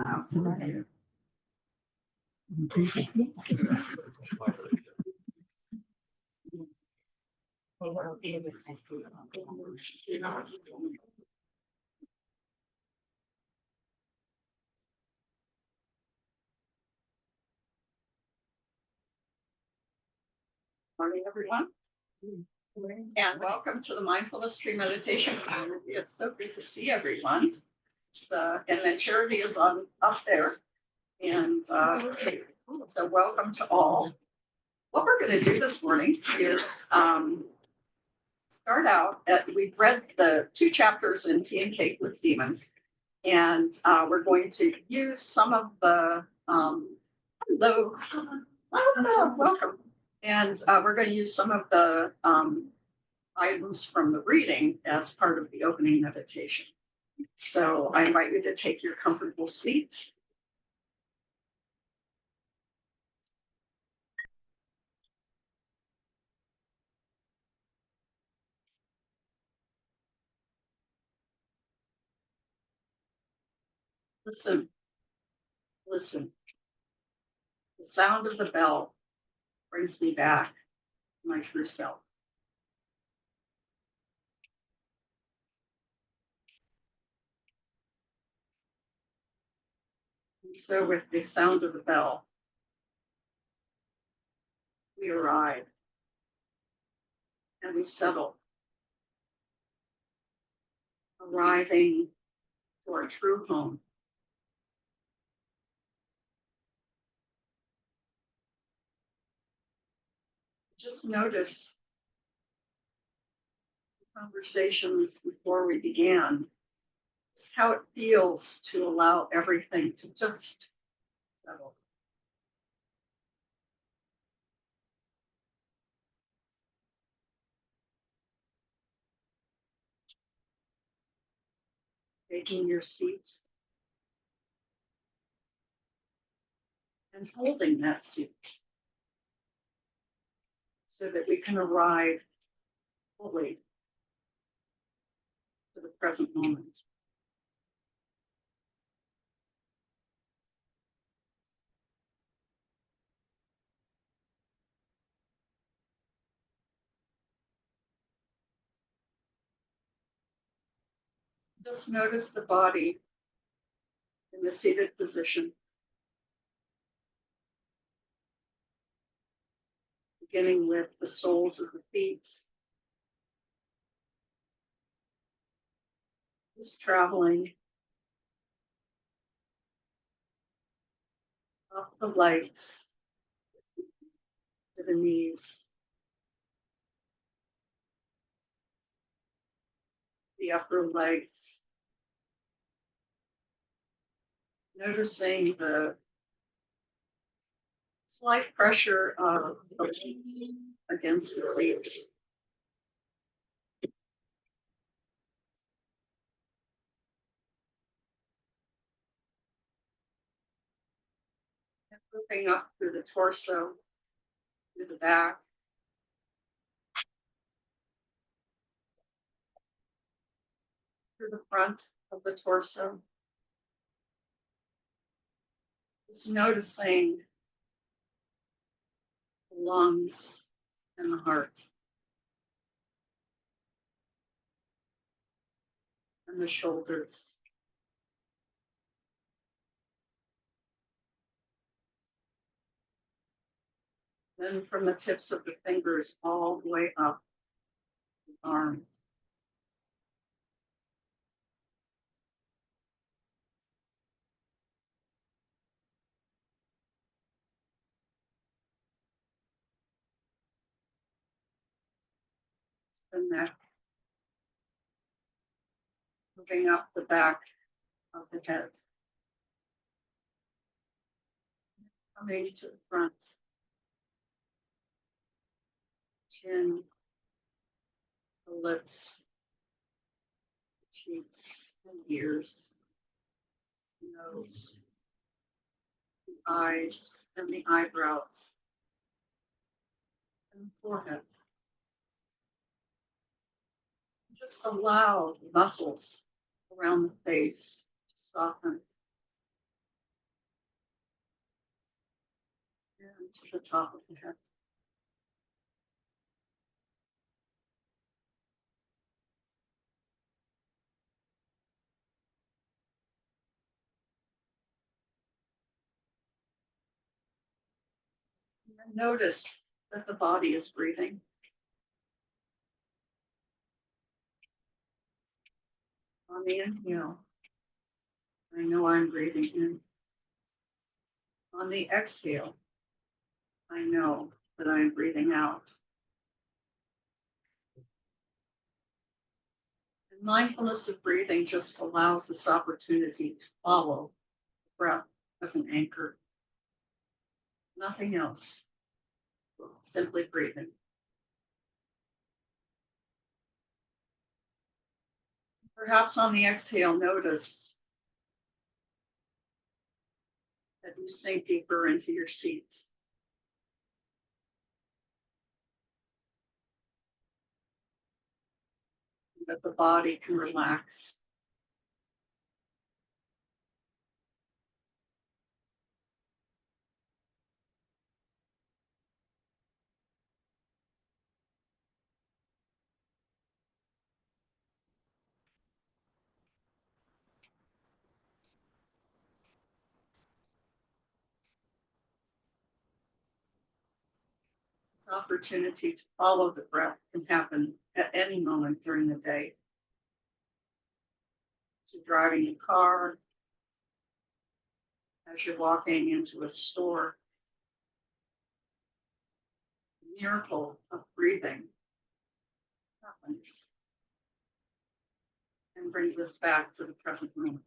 Morning, everyone. And welcome to the Mindfulness Tree Meditation Community. It's so good to see everyone. And then Charity is on up there. And so welcome to all. What we're going to do this morning is start out we've read the 2 chapters in Tea and Cake with Demons. And we're going to use some of the, hello, welcome. And we're going to use some of the items from the reading as part of the opening meditation. So I invite you to take your comfortable seats. Listen, listen. The sound of the bell brings me back to my true self. And so with the sound of the bell, we arrive and we settle, arriving to our true home. Just notice the conversations before we began, just how it feels to allow everything to just settle. Taking your seat and holding that seat so that we can arrive fully to the present moment. Just notice the body in the seated position, beginning with the soles of the feet, just traveling up the legs to the knees, the upper legs, noticing the slight pressure of the legs against the seat. And moving up through the torso, through the back, through the front of the torso. Just noticing the lungs and the heart and the shoulders. Then from the tips of the fingers all the way up the arms. The neck. Moving up the back of the head. Coming to the front. Chin, the lips, the cheeks and ears, the nose, the eyes and the eyebrows, and the forehead. Just allow the muscles around the face to soften and to the top of the head. And notice that the body is breathing. On the inhale, I know I'm breathing in. On the exhale, I know that I'm breathing out. And mindfulness of breathing just allows this opportunity to follow the breath as an anchor. Nothing else, simply breathing. Perhaps on the exhale, notice that you sink deeper into your seat. That the body can relax. This opportunity to follow the breath can happen at any moment during the day. So driving a car, as you're walking into a store, the miracle of breathing happens and brings us back to the present moment.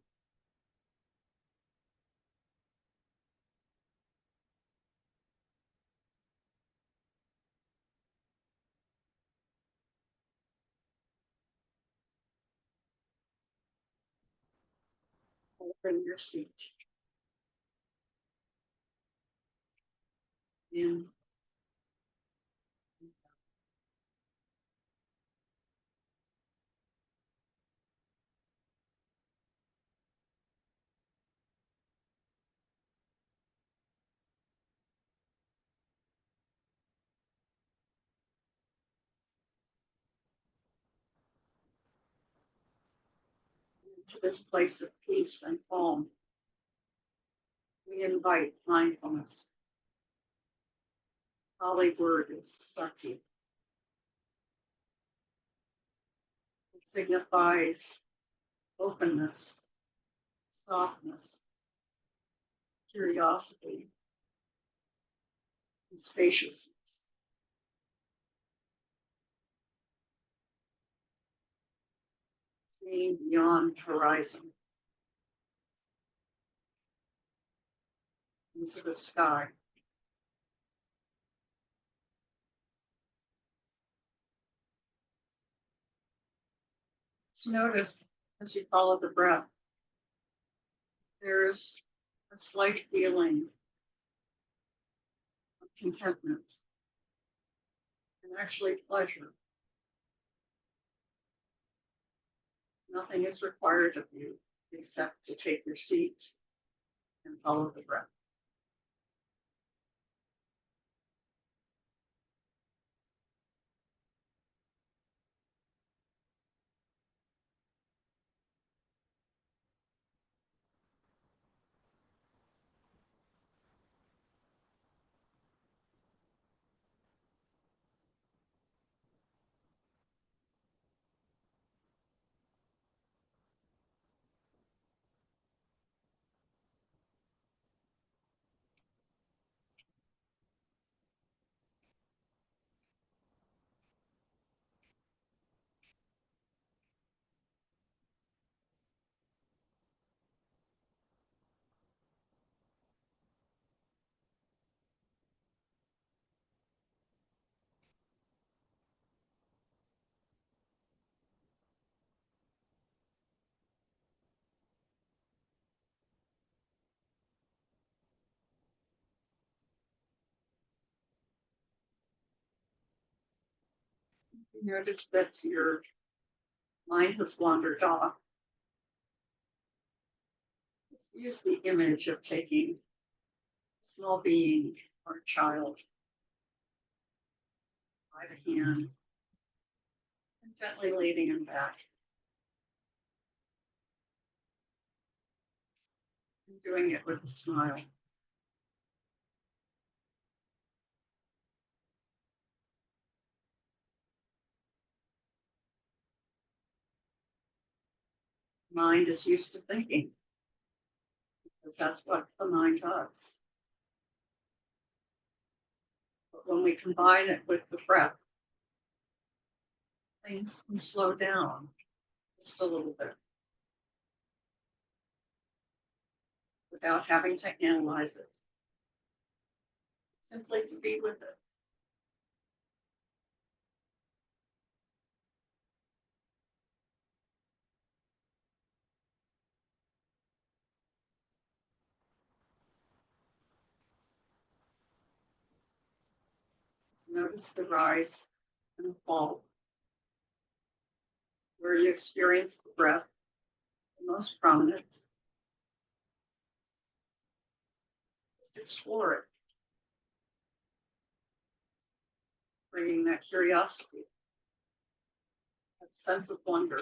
Open your seat. In to this place of peace and calm, we invite mindfulness. Pali word is sati. It signifies openness, softness, curiosity, and spaciousness. Seeing beyond horizon into the sky. So notice as you follow the breath, there's a slight feeling of contentment and actually pleasure. Nothing is required of you except to take your seat and follow the breath. You notice that your mind has wandered off. Let's use the image of taking a small being our child by the hand and gently leading him back. And doing it with a smile. Mind is used to thinking because that's what the mind does. But when we combine it with the breath, things can slow down just a little bit without having to analyze it. Simply to be with it. Just notice the rise and the fall. Where you experience the breath, the most prominent. Just explore it, bringing that curiosity, that sense of wonder.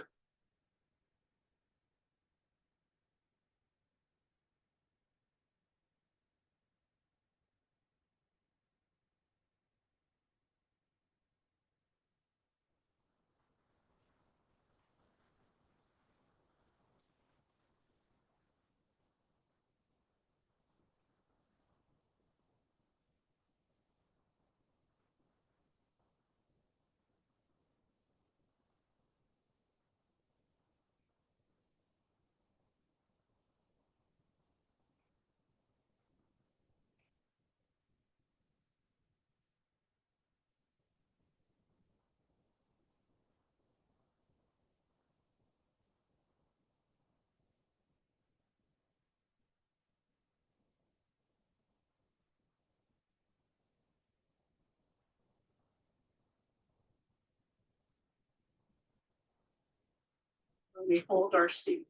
When we hold our seat,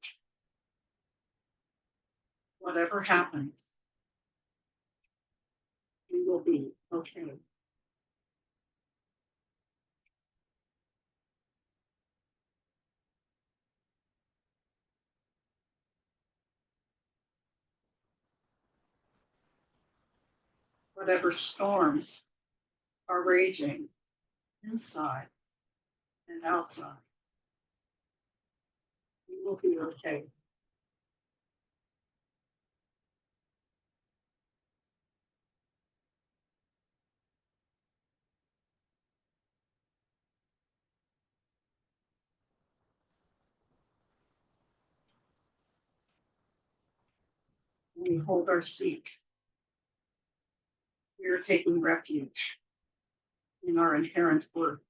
whatever happens, we will be okay. Whatever storms are raging inside and outside, we will be okay. When we hold our seat, we are taking refuge in our inherent worth.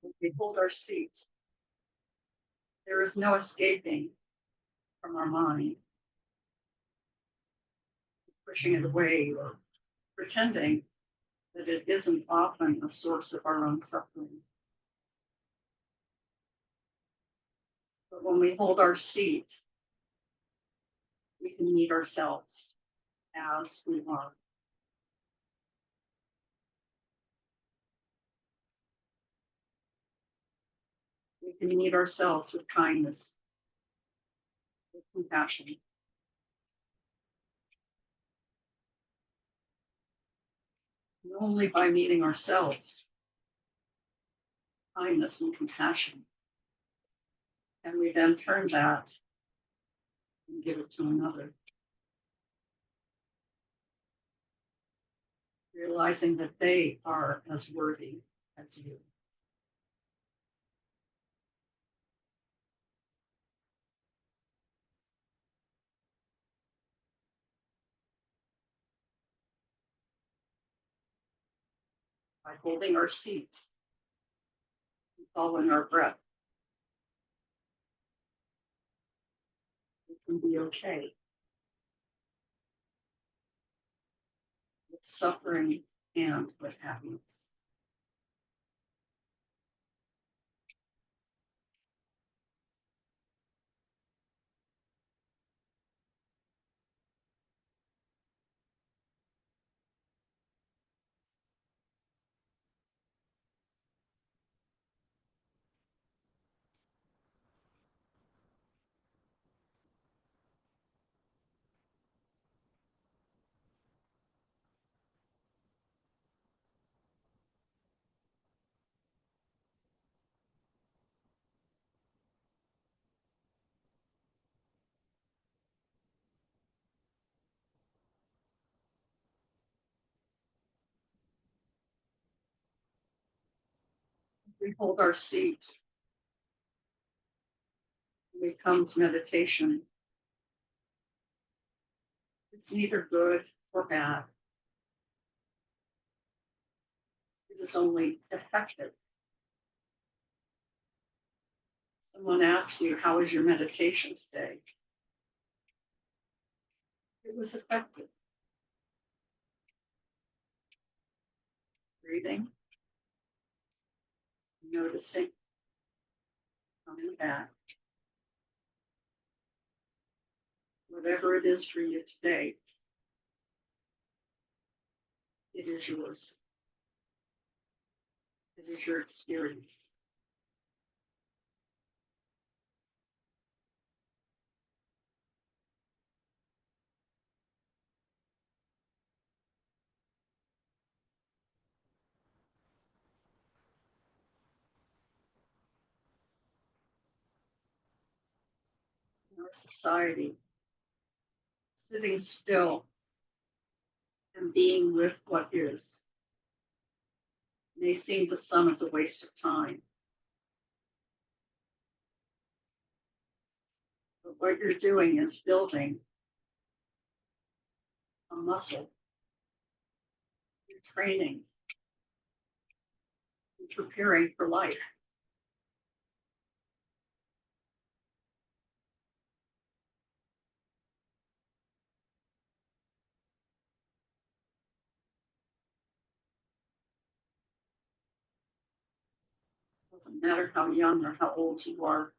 When we hold our seat, there is no escaping from our mind, pushing it away or pretending that it isn't often a source of our own suffering. But when we hold our seat, we can meet ourselves as we are. We can meet ourselves with kindness, with compassion. And only by meeting ourselves, kindness and compassion, can we then turn that and give it to another. Realizing that they are as worthy as you. By holding our seat, and following our breath, can be okay with suffering and with happiness. We hold our seat, we come to meditation. It's neither good or bad. It is only effective. Someone asks you, how was your meditation today? It was effective. Breathing, noticing, coming back. Whatever it is for you today, it is yours. It is your experience. In our society, sitting still and being with what is may seem to some as a waste of time. But what you're doing is building a muscle. You're training. You're preparing for life. Doesn't matter how young or how old you are.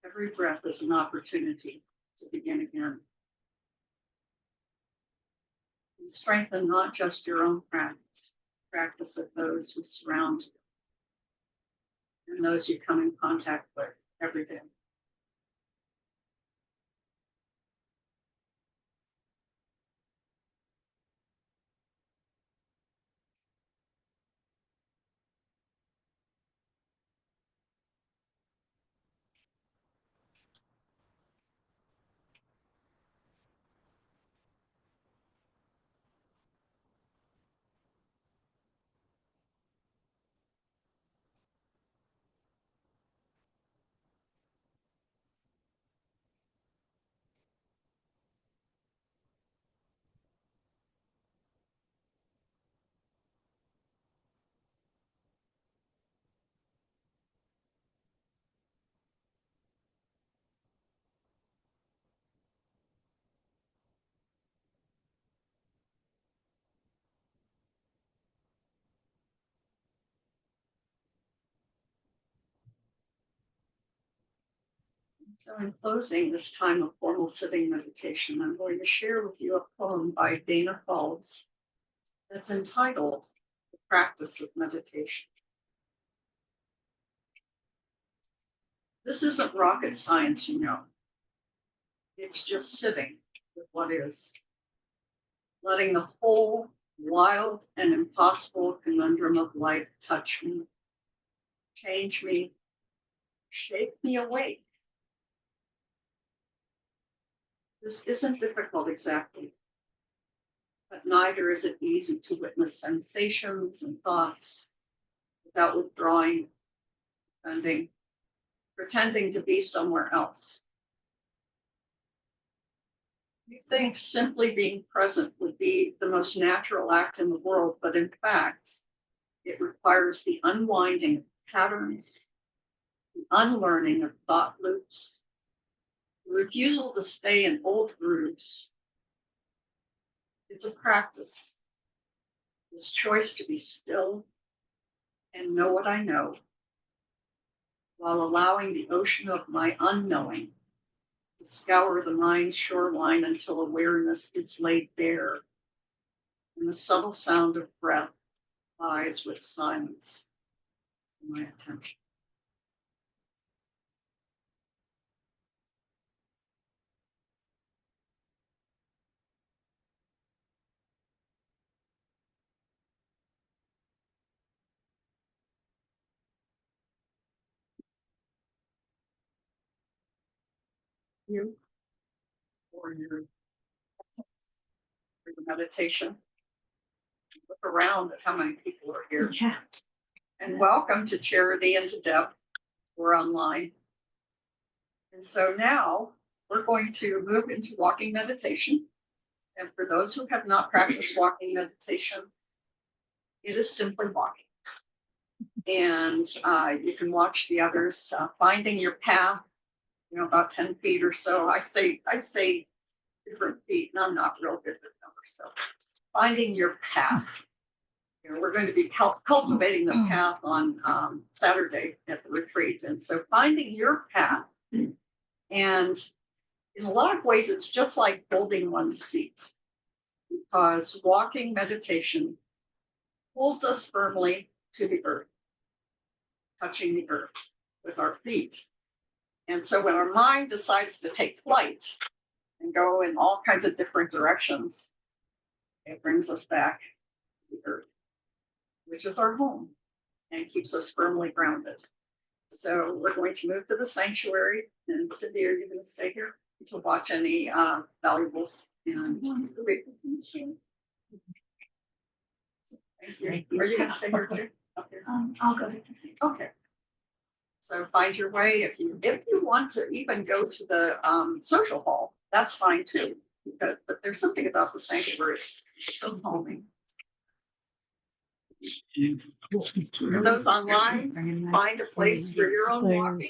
Every breath is an opportunity to begin again. And strengthen not just your own practice of those who surround you and those you come in contact with every day. So in closing this time of formal sitting meditation, I'm going to share with you a poem by Dana Falls that's entitled The Practice of Meditation. This isn't rocket science, you know. It's just sitting with what is, letting the whole wild and impossible conundrum of life touch me, change me, shake me awake. This isn't difficult exactly, but neither is it easy to witness sensations and thoughts without withdrawing, pretending to be somewhere else. You think simply being present would be the most natural act in the world, but in fact, it requires the unwinding of patterns, the unlearning of thought loops, the refusal to stay in old grooves. It's a practice, this choice to be still and know what I know, while allowing the ocean of my unknowing to scour the mind's shoreline until awareness is laid bare, and the subtle sound of breath lies with silence in my attention. You for your meditation. Look around at how many people are here. Yeah. And welcome to Charity and to Deb. We're online. And so now we're going to move into walking meditation. And for those who have not practiced walking meditation, it is simply walking. And you can watch the others finding your path, about 10 feet or so. I say different feet, and I'm not real good with numbers. So finding your path. We're going to be cultivating the path on Saturday at the retreat. And so finding your path. And in a lot of ways, it's just like building one's seat, because walking meditation holds us firmly to the earth, touching the earth with our feet. And so when our mind decides to take flight and go in all kinds of different directions, it brings us back to the earth, which is our home, and keeps us firmly grounded. So we're going to move to the sanctuary. And Cindy, are you going to stay here to watch any valuables? And thank you. Are you going to stay here too? Okay. I'll go to the Okay. So find your way. If you want to even go to the social hall, that's fine too. But there's something about the sanctuary so calming. For those online, find a place for your own walking.